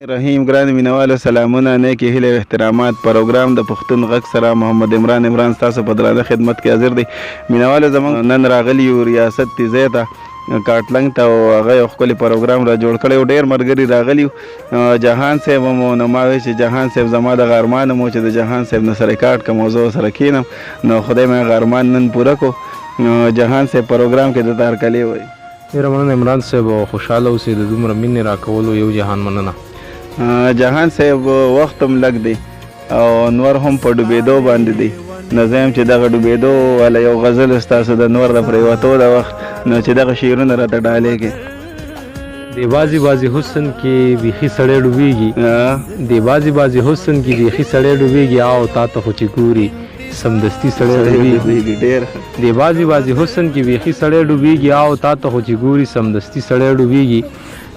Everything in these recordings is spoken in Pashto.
رحیم ګران مینوالو سلامونه نیکې هیلې او احترامات. پروګرام د پښتون غږ سره محمد عمران ستاسو په درانه خدمت کې حاضر دی. مینوالو زموږ نن راغلي یو ریاست تیزی ته کاټلنګ ته، او هغه یو ښکلی پروګرام را جوړ کړی و. ډېر ملګري راغلي وو. جهان صاحب هم و، نو ما ویل چې جهان صاحب زما دغه ارمان هم و چې د جهان صاحب نه سره ریکارډ کړم او زه ورسره کښېنم. نو خدای مې هغه ارمان نن پوره کړو. جهان صاحب پروګرام کې د هرکلی وایي. ډېره مننه عمران صاحب، او خوشحاله اوسئ. د دومره مینې راکولو یو جهان مننه. جهان صاحب وخت هم لږ دی او نور هم په ډوبېدو باندې دی. نو زه یم چې دغه ډوبېدو والا یو غزل ستاسو د نور د پرېوتو د وخت نو چې دغه شعرونه راته ډالې کړي. د بازي حسن کې بیخي سړی ډوبېږي، د بازي حسن کې بیخي سړی ډوبېږي، او تا ته خو چې ګوري سمدستي سړی ډوبېږي. ډېر د بازي حسن کې بیخي سړی ډوبېږي، او تا ته خو چې ګوري سمدستي سړی ډوبېږي.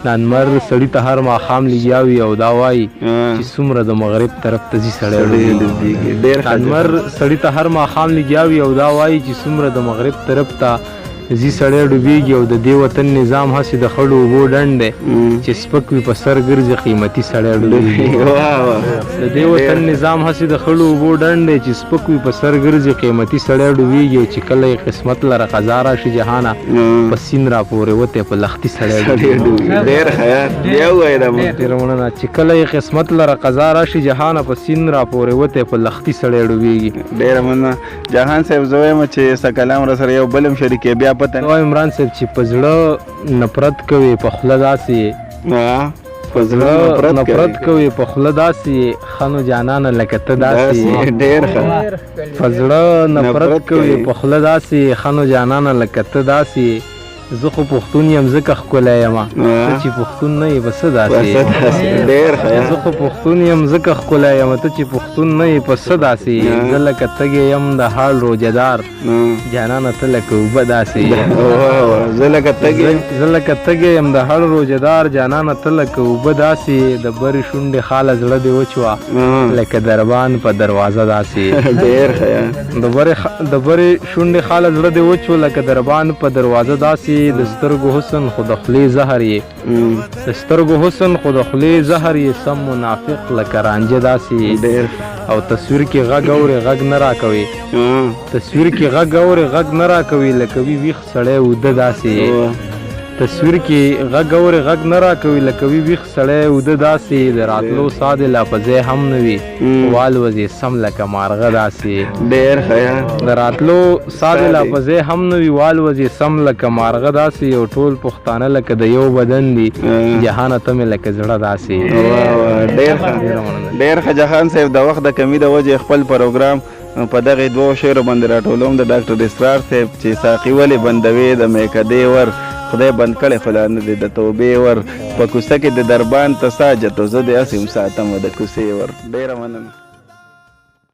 نانمر سړی ته هر ماښام لګیا وي او دا وایي چې څومره د مغرب طرف ته ځي سړی ډوبېږي. نانمر سړی ته هر ماښام لګیا وي او دا وایي چې څومره د مغرب طرف ته ځي سړی ډوبېږي. او د دې وطن نظام هسې د خړو اوبو ډنډ دی چې سپک وي په سر ګرځي قیمتي سړی ډوبېږي. د دې وطن نظام هسې د خړو اوبو ډنډ دی چې سپک وي په سر ګرځي قیمتي سړی ډوبېږي. او چې کله یې قسمت لره قضا راشي جهانه، په سیند راپورې وتی په لختي سړی ډوبېږي. ډېره مننه. چې کله یې قسمت لره قضا راشي جهانه، په سیند راپورې وتی په لختي سړی ډوبېږي. ډېره مننه جهان صاحب. زه وایم چې څه کلام را سره یو بل هم شریکې بیا پته وای عمران صاحب چې په زړه نفرت کوي په خوله داسې نفرت کوي په خوله داسې خنو جانانه لکه ته داسې. ډېر په زړه نفرت کوي په خوله داسې خنو جانانه لکه ته داسې. زه خو پښتون یم ځکه ښکلی یم، ته چې پښتون نه یې په څه داسې. زه خو پښتون یم ځکه ښکلی یم، ته چې پښتون نه یې په څه داسې. زه لکه تږی یم د حال روجهدار جانانه ته لکه اوبه داسې. زه لکه تږی یم د حال روجهدار جانانه ته لکه اوبه داسې. د برې شونډې خاله زړه دې وچوه لکه دربان په دروازه داسې. د برې شونډې خاله زړه دې وچوه لکه دربان په دروازه داسې. د سترګو حسن خو د خولې زهر یې، د سترګو حسن خو د خولې زهر یې، سم منافق لکه رانجه داسې. او تصویر کې غږ اورې غږ نه راکوي، تصویر کې غږ اورې غږ نه راکوي لکه ویښ سړی اوده داسې. تصویر کې غږ اورې غږ نه راکوي لکه ویښ سړی اوده داسې. د راتلو ساه دې لا په ځای هم نه وي، والوځې سم لکه مارغه داسې. د راتلو ساه دې لا په ځای هم نه وي، والوځې سم لکه مارغه داسې. او ټول پښتانه لکه د یو بدن دي، جهانه ته مې لکه زړه داسې. ډېر ښه جهان صاحب. د وخت د کمي د وجې خپل پروګرام په دغې دوو شعرو باندې راټولوم د ډاکټر اسرار صاحب چې ساقي ولې بندوي د میکدې ور، خدای بند کړی خو لا نه دی د توبې ور. په کوڅه کې د دربان ته ساجت، زه دې هسې هم ساتم د کوڅې ور. ډېره مننه.